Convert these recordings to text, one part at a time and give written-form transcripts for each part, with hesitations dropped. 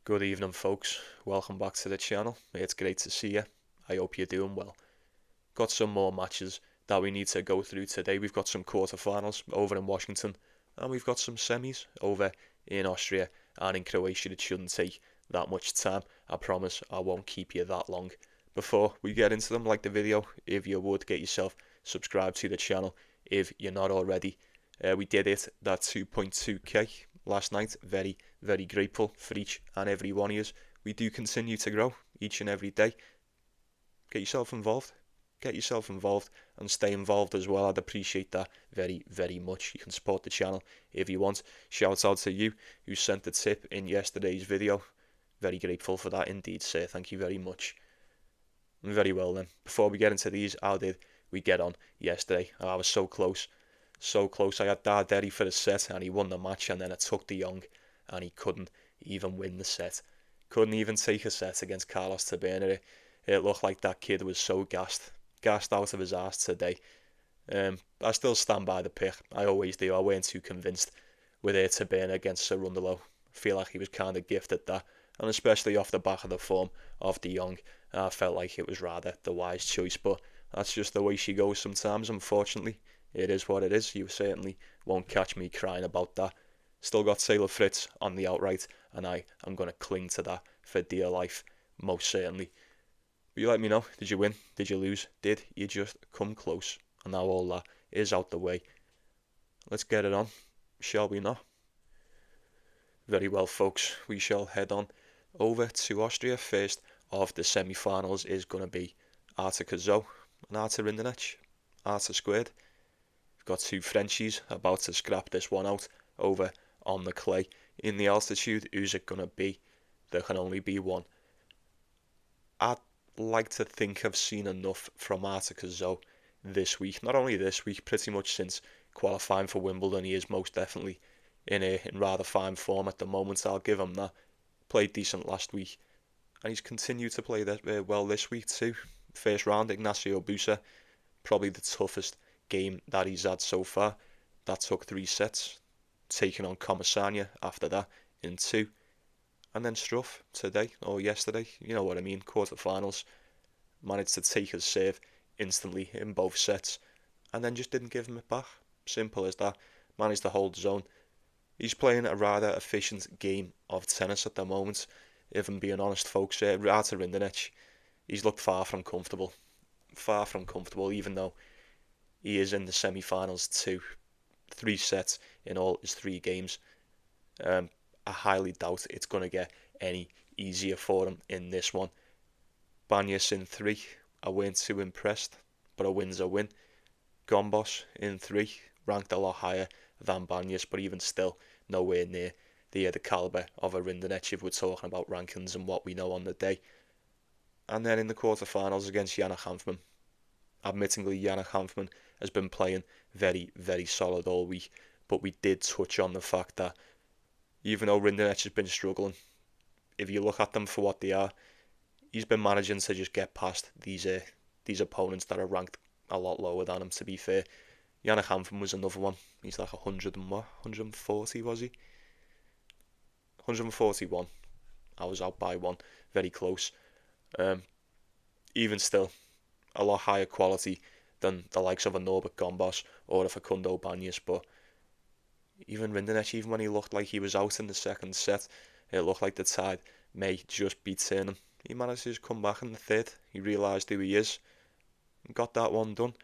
Good evening, folks. Welcome back to the channel. It's great to see you. I hope you're doing well. Got some more matches that we need to go through today. We've got some quarterfinals over in Washington, and we've got some semis over in Austria and in Croatia. It shouldn't take that much time. I promise I won't keep you that long. Before we get into them, like the video, if you would, get yourself subscribed to the channel if you're not already. We did it, that 2.2k last night. Very grateful for each and every one of you. We do continue to grow each and every day. Get yourself involved. Get yourself involved and stay involved as well. I'd appreciate that very much. You can support the channel if you want. Shout out to you who sent the tip in yesterday's video. Very grateful for that indeed, sir. Thank you very much. Very well then. Before we get into these, how did we get on yesterday? I was so close. So close. I had Darderi for the set and he won the match, and then I took de Jong and he couldn't even win the set. Couldn't even take a set against Carlos Taberner. It looked like that kid was so gassed out of his arse today. I still stand by the pick. I always do. I weren't too convinced with Taberner against Cerundolo. I feel like he was kind of gifted that, and especially off the back of the form of de Jong, I felt like it was rather the wise choice. But that's just the way she goes sometimes, unfortunately. It is what it is. You certainly won't catch me crying about that. Still got Taylor Fritz on the outright, and I am going to cling to that for dear life, most certainly. But you let me know, did you win? Did you lose? Did you just come close? And now all that is out the way. Let's get it on, shall we not? Very well, folks. We shall head on over to Austria. First of the semi-finals is going to be Cazaux and Rinderknech. squared. We've got two Frenchies about to scrap this one out over on the clay. In the altitude, who's it going to be? There can only be one. I'd like to think I've seen enough from Cazaux this week. Not only this week, pretty much since qualifying for Wimbledon. He is most definitely in rather fine form at the moment. I'll give him that. Played decent last week, and he's continued to play well this week too. First round, Ignacio Busa, probably the toughest game that he's had so far. That took 3 sets, taking on Comesaña after that in 2, and then Struff today or yesterday, you know what I mean, quarterfinals. Managed to take his serve instantly in both sets, and then just didn't give him it back. Simple as that. Managed to hold his own. He's playing a rather efficient game of tennis at the moment, if I'm being honest, folks. Rinderknech, he's looked far from comfortable, even though he is in the semi-finals too. 3 sets in all his 3 games. I highly doubt it's going to get any easier for him in this one. Banyas in 3. I weren't too impressed, but a win's a win. Gombos in 3. Ranked a lot higher than Banyas, but even still nowhere near the calibre of a Rinderknech if we're talking about rankings and what we know on the day. And then in the quarterfinals against Yannick Hanfmann. Admittingly, Yannick Hanfmann has been playing very solid all week, but we did touch on the fact that even though Rinderknech has been struggling, if you look at them for what they are, he's been managing to just get past these opponents that are ranked a lot lower than him, to be fair. Yannick Hanfmann was another one. He's like 100 and what? 140 was he? 141. I was out by 1. Very close. Even still, a lot higher quality than the likes of a Norbert Gombos or a Facundo Banyas, but even Rinderknech, even when he looked like he was out in the second set, it looked like the tide may just be turning. He managed to just come back in the third. He realised who he is and got that one done.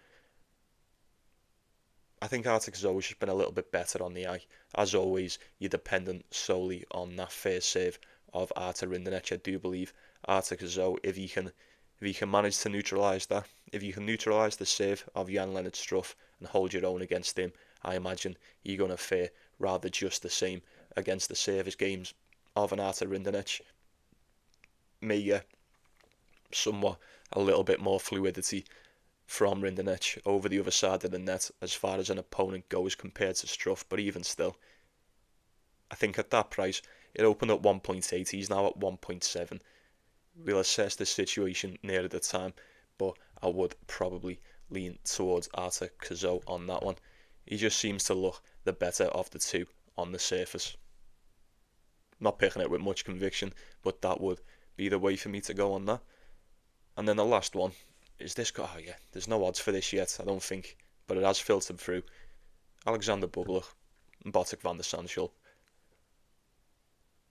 I think Cazaux has just been a little bit better on the eye. As always, you're dependent solely on that first serve of Rinderknech. I do believe Cazaux, if he can manage to neutralise that, if you can neutralise the serve of Jan-Lennard Struff and hold your own against him, I imagine you're going to fare rather just the same against the service games of an Rinderknech. May somewhat a little bit more fluidity from Rinderknech over the other side of the net as far as an opponent goes compared to Struff, but even still, I think at that price, it opened at 1.8, he's now at 1.7. We'll assess the situation nearer the time, but I would probably lean towards Cazaux on that one. He just seems to look the better of the two on the surface. Not picking it with much conviction, but that would be the way for me to go on that. And then the last one is this guy. Oh yeah, there's no odds for this yet, I don't think, but it has filtered through. Alexander Bublik and Botic van der Sandschulp.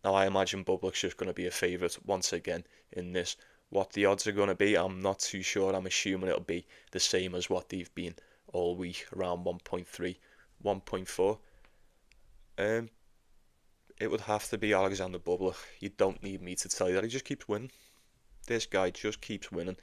Now I imagine Bublik's just going to be a favourite once again in this. What the odds are going to be, I'm not too sure. I'm assuming it'll be the same as what they've been all week, around 1.3, 1.4. It would have to be Alexander Bublik. You don't need me to tell you that. He just keeps winning. This guy just keeps winning.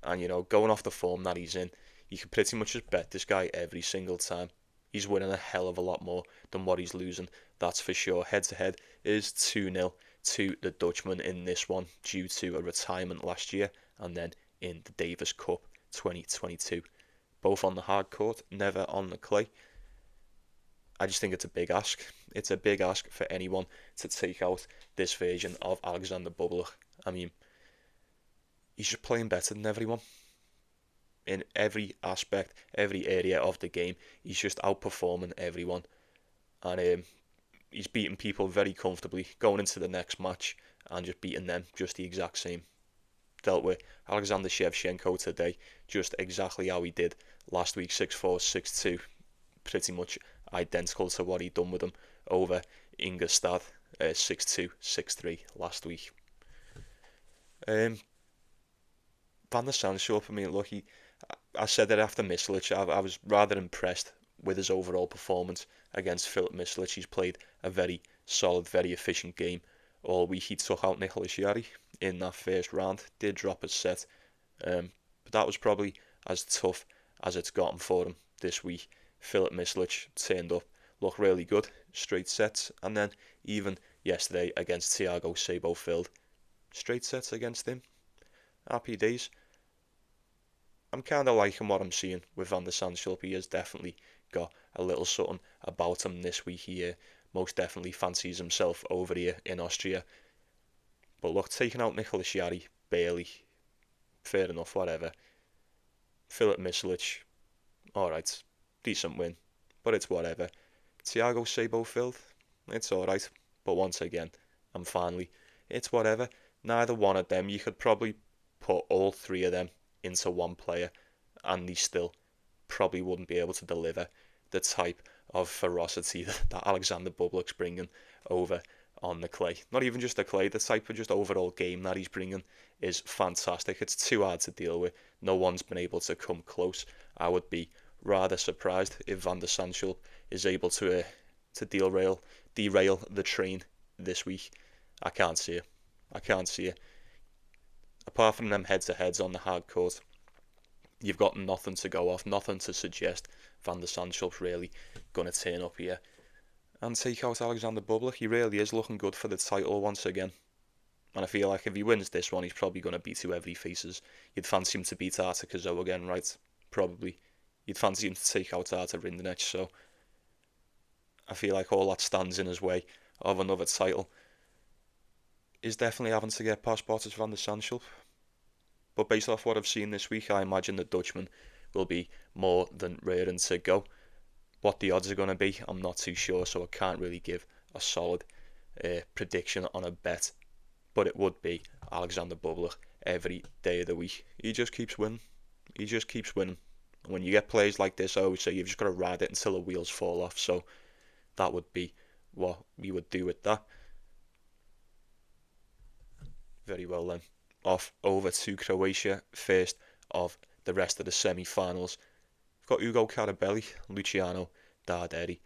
And, you know, going off the form that he's in, you can pretty much just bet this guy every single time. He's winning a hell of a lot more than what he's losing, that's for sure. Head-to-head is 2-0 to the Dutchman in this one due to a retirement last year and then in the Davis Cup 2022. Both on the hard court, never on the clay. I just think it's a big ask. It's a big ask for anyone to take out this version of Alexander Bublik. I mean, he's just playing better than everyone. In every aspect, every area of the game, he's just outperforming everyone. And he's beating people very comfortably, going into the next match and just beating them just the exact same. Dealt with Alexander Shevchenko today, just exactly how he did last week, 6-4, 6-2. Pretty much identical to what he'd done with him over Ingolstadt, 6-2, 6-3 last week. Van der Sandschulp, I mean, look, I said that after Mislic, I was rather impressed with his overall performance against Filip Mislic. He's played a very solid, very efficient game all week. He took out Nicolas Jarry in that first round, did drop a set, but that was probably as tough as it's gotten for him this week. Filip Mislic turned up, looked really good, straight sets, and then even yesterday against Thiago Seybold, straight sets against him. Happy days. I'm kind of liking what I'm seeing with Van der Sandschulp. He has definitely got a little something about him this week. He most definitely fancies himself over here in Austria. But look, taking out Nicolas Jarry, barely, fair enough, whatever. Filip Mislic, alright, decent win, but it's whatever. Thiago Seybold, it's alright, but once again, I'm finally, it's whatever. Neither one of them, you could probably put all three of them into one player and he still probably wouldn't be able to deliver the type of ferocity that Alexander Bublik's bringing over on the clay. Not even just the clay, the type of just overall game that he's bringing is fantastic. It's too hard to deal with. No one's been able to come close. I would be rather surprised if Van der Sandschulp is able to derail the train this week. I can't see it. Apart from them head-to-heads on the hard court, you've got nothing to go off, nothing to suggest Van der Sandschulp's really going to turn up here and take out Alexander Bublik. He really is looking good for the title once again. And I feel like if he wins this one, he's probably going to beat whoever he faces. You'd fancy him to beat Cazaux again, right? Probably. You'd fancy him to take out Rinderknech, so I feel like all that stands in his way of another title is definitely having to get past Botic van der Sandschulp. But based off what I've seen this week, I imagine the Dutchman will be more than raring to go. What the odds are going to be, I'm not too sure, so I can't really give a solid prediction on a bet. But it would be Alexander Bublik every day of the week. He just keeps winning. And when you get plays like this, I always say you've just got to ride it until the wheels fall off. So that would be what we would do with that. Very well then. Off over to Croatia, first of the rest of the semi-finals. We've got Ugo Carabelli, Luciano Darderi.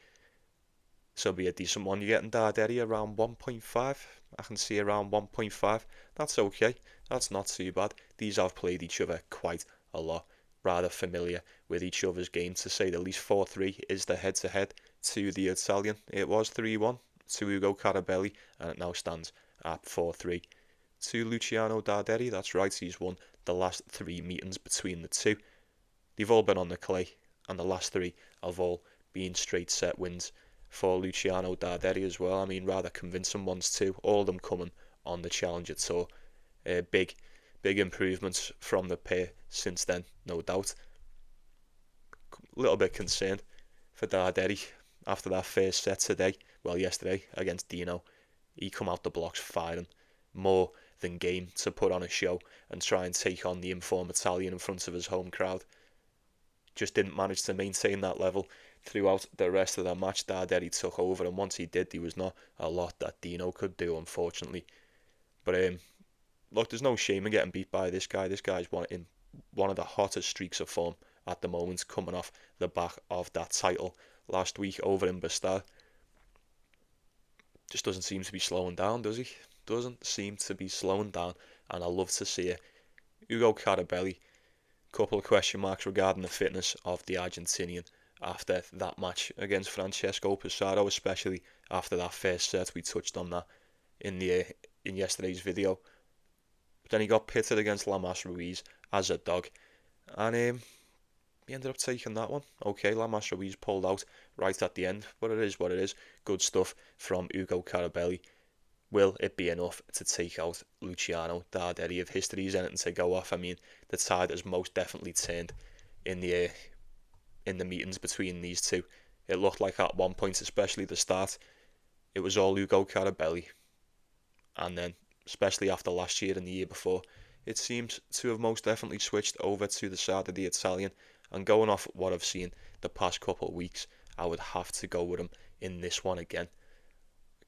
So be a decent one. You're getting Darderi around 1.5. I can see around 1.5. That's okay. That's not too bad. These have played each other quite a lot. Rather familiar with each other's game, to say the least. 4-3 is the head-to-head to the Italian. It was 3-1 to Ugo Carabelli, and it now stands at 4-3 to Luciano Darderi. That's right, he's won the last 3 meetings between the two. They've all been on the clay, and the last 3 have all been straight set wins for Luciano Darderi as well. I mean, rather convincing ones too. All of them coming on the Challenger Tour. Big improvements from the pair since then, no doubt. A little bit concerned for Darderi after that first set today. Well, yesterday against Dino. he come out the blocks firing more than game to put on a show and try and take on the informed Italian in front of his home crowd. Just didn't manage to maintain that level throughout the rest of the match. Darderi took over, and once he did, there was not a lot that Dino could do, unfortunately. But look, there's no shame in getting beat by this guy. This guy's in one of the hottest streaks of form at the moment, coming off the back of that title last week over in Bastard. Just doesn't seem to be slowing down, does he? Doesn't seem to be slowing down, and I love to see it. Ugo Carabelli, couple of question marks regarding the fitness of the Argentinian after that match against Francesco Pissarro, especially after that first set. We touched on that in yesterday's video. But then he got pitted against Lamas Ruiz as a dog, and he ended up taking that one. Okay, Lamas Ruiz pulled out right at the end, but it is what it is. Good stuff from Ugo Carabelli. Will it be enough to take out Luciano Darderi? If history is anything to go off, I mean, the tide has most definitely turned in the meetings between these two. It looked like at one point, especially the start, it was all Ugo Carabelli. And then, especially after last year and the year before, it seems to have most definitely switched over to the side of the Italian. And going off what I've seen the past couple of weeks, I would have to go with him in this one again.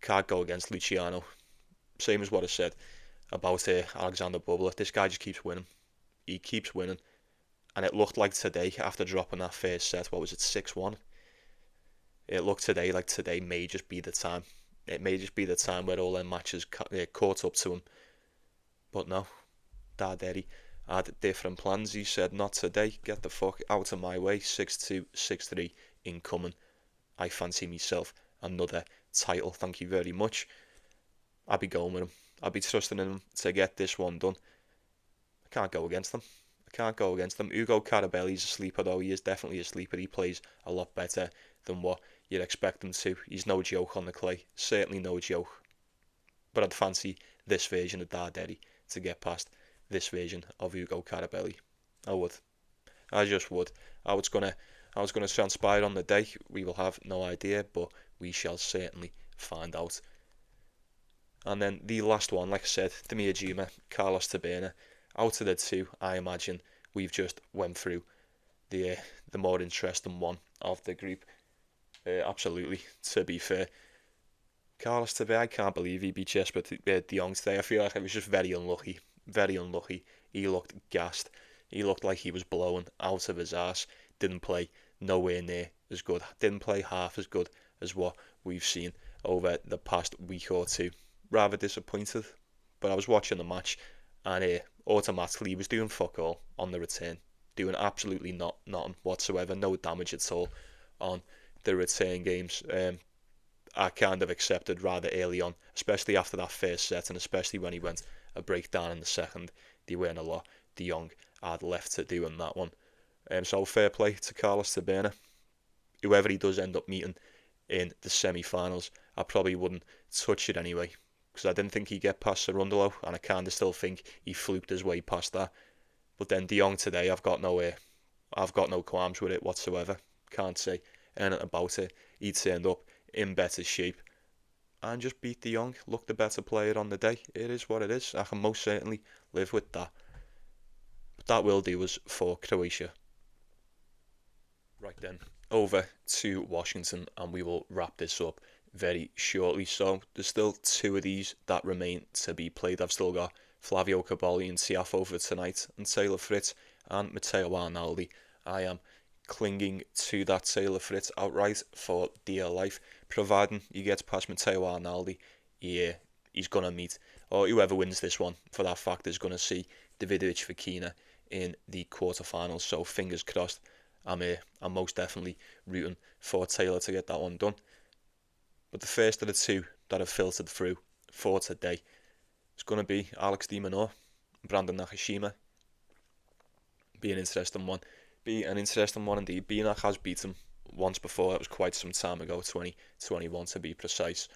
Can't go against Luciano. Same as what I said about Alexander Bublik. This guy just keeps winning. He keeps winning. And it looked like today, after dropping that first set, what was it, 6-1? It looked today like today may just be the time. It may just be the time where all their matches caught up to him. But no, Darderi had different plans. He said, not today, get the fuck out of my way. 6-2, 6-3 incoming. I fancy myself another title, thank you very much. I'll be going with him. I'll be trusting in him to get this one done. I can't go against him. Ugo Carabelli's a sleeper though. He is definitely a sleeper. He plays a lot better than what you'd expect him to. He's no joke on the clay. Certainly no joke. But I'd fancy this version of Darderi to get past this version of Ugo Carabelli. I would. I just would. How it's gonna transpire on the day, we will have no idea, but we shall certainly find out. And then the last one, like I said, Demir Juma, Carlos Taberner. Out of the two, I imagine we've just went through the more interesting one of the group. Absolutely, to be fair. Carlos Taberner, I can't believe he beat Jesper de Jong today. I feel like I was just very unlucky. Very unlucky. He looked gassed. He looked like he was blowing out of his arse. Didn't play nowhere near as good. Didn't play half as good as what we've seen over the past week or two. Rather disappointed. But I was watching the match, and automatically he was doing fuck all on the return. Doing absolutely nothing whatsoever. No damage at all on the return games. I kind of accepted rather early on, especially after that first set, and especially when he went a breakdown in the second. There weren't a lot de Jong had left to do in that one. So fair play to Carlos Taberner. Whoever he does end up meeting in the semi-finals, I probably wouldn't touch it anyway, because I didn't think he'd get past Cerundolo, and I kind of still think he fluked his way past that. But then de Jong today, I've got no qualms with it whatsoever. Can't say anything about it. He turned up in better shape and just beat de Jong. Looked the better player on the day. It is what it is. I can most certainly live with that. But that will do us for Croatia. Right then, over to Washington, and we will wrap this up very shortly. So there's still two of these that remain to be played. I've still got Flavio Cobolli and Tiafoe for tonight, and Taylor Fritz and Matteo Arnaldi. I am clinging to that Taylor Fritz outright for dear life, providing he gets past Matteo Arnaldi. He's going to meet, or whoever wins this one, for that fact, is going to see Davidovich Fokina in the quarterfinals. So fingers crossed. I'm most definitely rooting for Taylor to get that one done. But the first of the two that have filtered through for today is going to be Alex de Minaur, Brandon Nakashima. Be an interesting one. Indeed. Binak has beaten once before. It was quite some time ago, 2021 to be precise.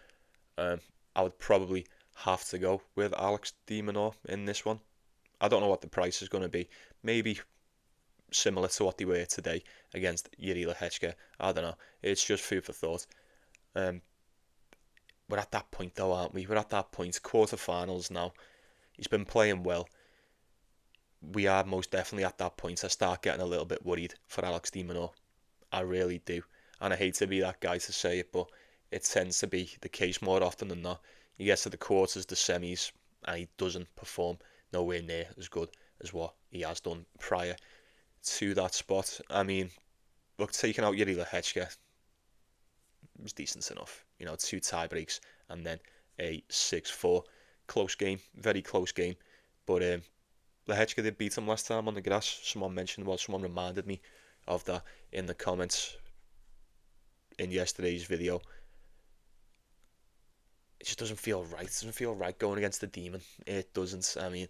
I would probably have to go with Alex de Minaur in this one. I don't know what the price is going to be. Maybe similar to what they were today against Yuri Lehechka. I don't know. It's just food for thought. But we're at that point though, aren't we? We're at that point, quarterfinals now. He's been playing well. We are most definitely at that point. I start getting a little bit worried for Alex de Minaur. I really do. And I hate to be that guy to say it, but it tends to be the case more often than not. He gets to the quarters, the semis, and he doesn't perform nowhere near as good as what he has done prior to that spot. I mean, look, taking out Yuri Lehechka was decent enough. 2 tie breaks and then a 6-4. Close game, very close game. But Lehechka did beat him last time on the grass. Someone reminded me of that in the comments in yesterday's video. It just doesn't feel right. It doesn't feel right going against the Demon. It doesn't. I mean,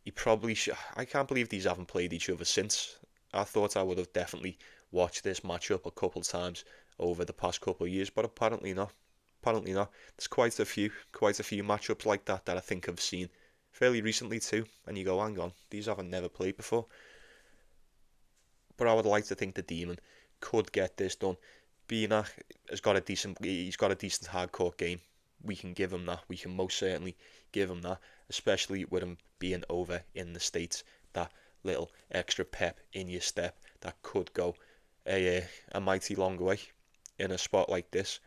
he probably should. I can't believe these haven't played each other since. I thought I would have definitely watched this matchup a couple times over the past couple of years, but apparently not. Apparently not. There's quite a few matchups like that I think I've seen fairly recently too, and you go, hang on, these haven't never played before. But I would like to think the Demon could get this done. Bina he's got a decent hardcore game. We can give him that. We can most certainly give him that, especially with him being over in the States. That little extra pep in your step that could go a mighty long way in a spot like this.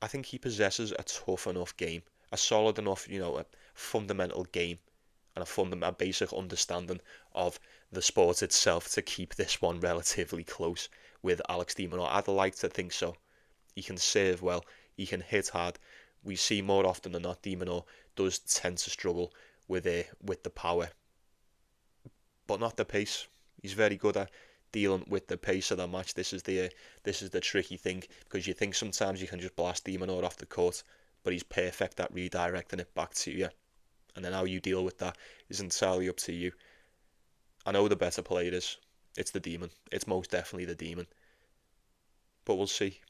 I think he possesses a tough enough game, a solid enough, a fundamental game, and a basic understanding of the sport itself to keep this one relatively close with Alex de Minaur. I'd like to think so. He can serve well, he can hit hard. We see more often than not de Minaur does tend to struggle with the power, but not the pace. He's very good at dealing with the pace of the match. This is the tricky thing, because you think sometimes you can just blast de Minaur off the court, but he's perfect at redirecting it back to you. And then how you deal with that is entirely up to you. I know the better player is. It's the Demon. It's most definitely the Demon. But we'll see.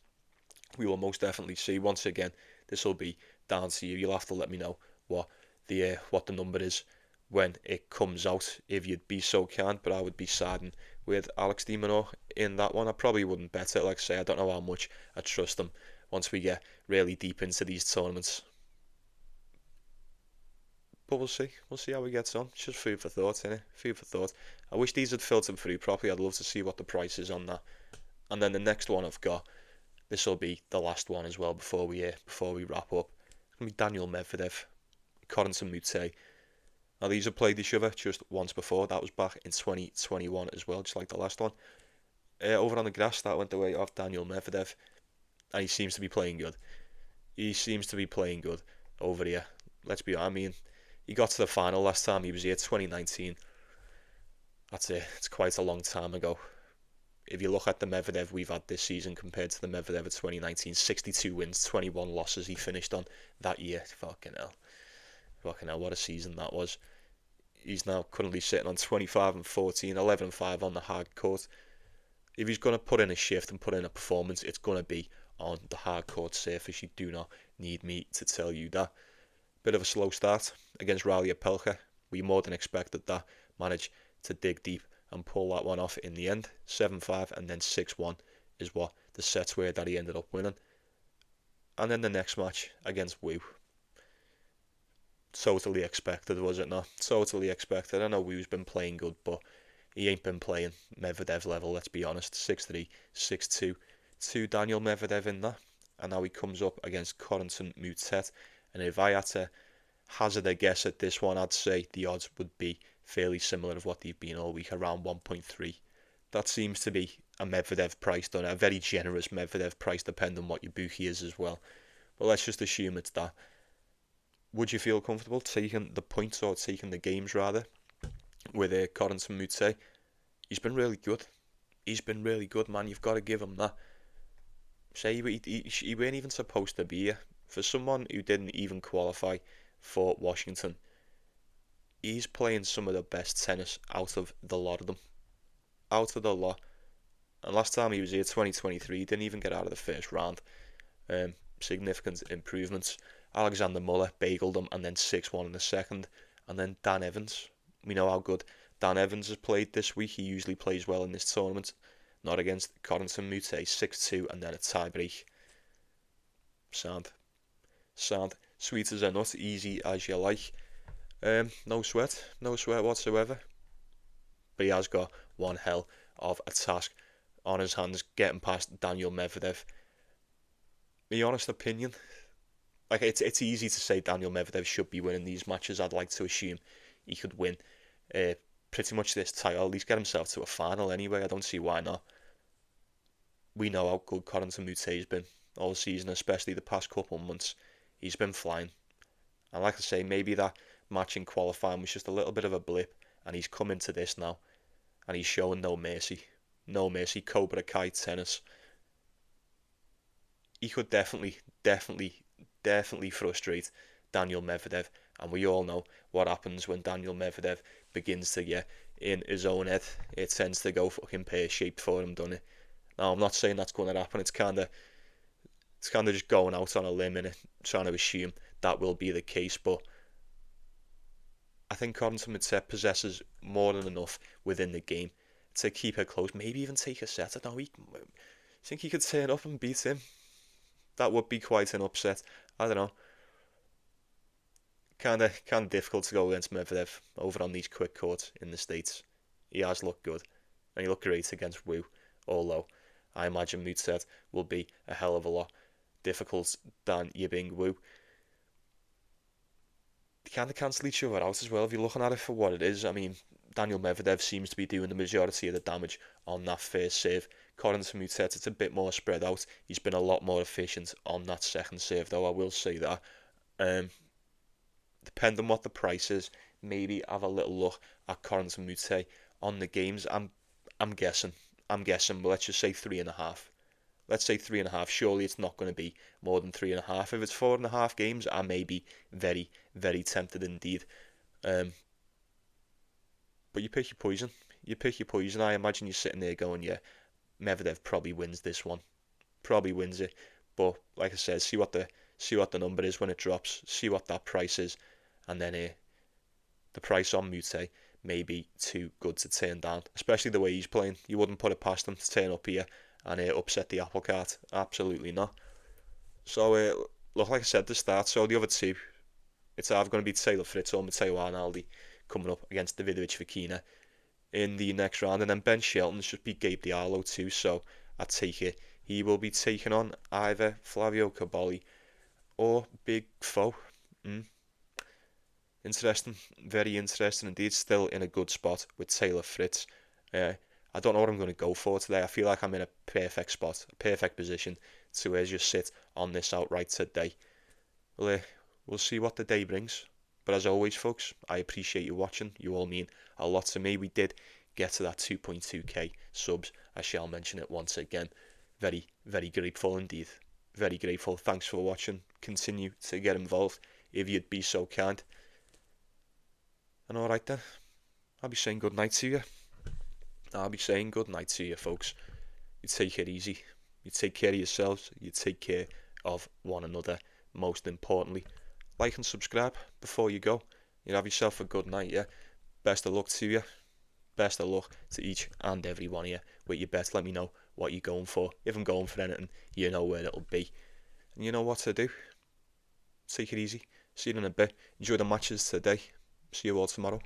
We will most definitely see. Once again, this will be down to you. You'll have to let me know what the number is when it comes out, if you'd be so kind. But I would be siding with Alex de Minaur in that one. I probably wouldn't bet it. Like I say, I don't know how much I trust him once we get really deep into these tournaments. But we'll see. We'll see how he gets on. It's just food for thought, innit? Food for thought. I wish these had filtered through properly. I'd love to see what the price is on that. And then the next one I've got, this will be the last one as well before we wrap up. It's going to be Daniel Medvedev, Corentin Moutet. Now these have played each other just once before. That was back in 2021 as well, just like the last one. Over on the grass, that went the way of Daniel Medvedev. And he seems to be playing good. He seems to be playing good over here. Let's be honest. I mean, he got to the final last time he was here, 2019. That's it. It's quite a long time ago. If you look at the Medvedev we've had this season compared to the Medvedev of 2019, 62 wins, 21 losses he finished on that year. Fucking hell, what a season that was. He's now currently sitting on 25 and 14, 11 and 5 on the hard court. If he's going to put in a shift and put in a performance, it's going to be on the hard court surface. You do not need me to tell you that. Bit of a slow start against Ralia Pelka. We more than expected that. Managed to dig deep and pull that one off in the end. 7-5 and then 6-1 is what the sets were that he ended up winning. And then the next match against Wu. Totally expected, was it not? Totally expected. I know Wu's been playing good, but he ain't been playing Medvedev level, let's be honest. 6-3, 6-2 to Daniel Medvedev in that. And now he comes up against Corentin Moutet. And if I had to hazard a guess at this one, I'd say the odds would be fairly similar of what they've been all week, around 1.3. That seems to be a Medvedev price done, a very generous Medvedev price, depending on what your bookie is as well. But let's just assume it's that. Would you feel comfortable taking the points, or taking the games rather, with Corentin Moutet? He's been really good. He's been really good, man. You've got to give him that. Say he weren't even supposed to be here. For someone who didn't even qualify for Washington, he's playing some of the best tennis out of the lot of them. Out of the lot. And last time he was here, 2023, he didn't even get out of the first round. Significant improvements. Alexander Muller bageled him, and then 6-1 in the second. And then Dan Evans. We know how good Dan Evans has played this week. He usually plays well in this tournament. Not against Corentin Moutet. 6-2 and then a tie break. Sound. Sound sweet as a nut, easy as you like. No sweat whatsoever. But he has got one hell of a task on his hands, getting past Daniil Medvedev. My honest opinion, like it's easy to say Daniil Medvedev should be winning these matches. I'd like to assume he could win pretty much this title, at least get himself to a final anyway. I don't see why not. We know how good Moutet's been all season, especially the past couple of months. He's been flying. And like I say, maybe that match in qualifying was just a little bit of a blip, and he's come into this now, and he's showing no mercy. No mercy. Cobra Kai tennis. He could definitely frustrate Daniil Medvedev, and we all know what happens when Daniil Medvedev begins to get in his own head. It tends to go fucking pear-shaped for him, doesn't it? Now, I'm not saying that's going to happen. It's kind of just going out on a limb and trying to assume that will be the case, but I think Moutet possesses more than enough within the game to keep it close, maybe even take a set. I think he could turn up and beat him. That would be quite an upset. I don't know. Kind of difficult to go against Medvedev over on these quick courts in the States. He has looked good, and he looked great against Wu, although I imagine Moutet will be a hell of a lot difficult than Yibing Wu. They kind of cancel each other out as well if you're looking at it for what it is. I mean, Daniil Medvedev seems to be doing the majority of the damage on that first serve. According to Moutet, it's a bit more spread out. He's been a lot more efficient on that second serve, though, I will say that. Depending on what the price is, maybe have a little look at Moutet on the games. I'm guessing, but let's just say 3.5. Let's say 3.5. Surely it's not going to be more than 3.5. If it's 4.5 games, I may be very, very tempted indeed. But you pick your poison. I imagine you're sitting there going, yeah, Medvedev probably wins this one. Probably wins it. But like I said, see what the number is when it drops. See what that price is. And then the price on Moutet may be too good to turn down. Especially the way he's playing. You wouldn't put it past him to turn up here and upset the apple cart. Absolutely not. So, look, like I said, the start. So the other two, it's either going to be Taylor Fritz or Matteo Arnaldi coming up against Davidovich Fokina in the next round. And then Ben Shelton should be Gabe Diallo too. So I take it he will be taking on either Flavio Cobolli or Big Foe. Interesting. Very interesting indeed. Still in a good spot with Taylor Fritz. I don't know what I'm going to go for today. I feel like I'm in a perfect spot, a perfect position to just sit on this outright today. We'll see what the day brings. But as always, folks, I appreciate you watching. You all mean a lot to me. We did get to that 2.2k subs. I shall mention it once again. Very, very grateful indeed. Very grateful. Thanks for watching. Continue to get involved if you'd be so kind. And alright then, I'll be saying good night to you. Folks. You take it easy. You take care of yourselves. You take care of one another. Most importantly, like and subscribe before you go. You have yourself a good night, yeah? Best of luck to you. Best of luck to each and every one of you. With your bets, let me know what you're going for. If I'm going for anything, you know where it'll be. And you know what to do. Take it easy. See you in a bit. Enjoy the matches today. See you all tomorrow.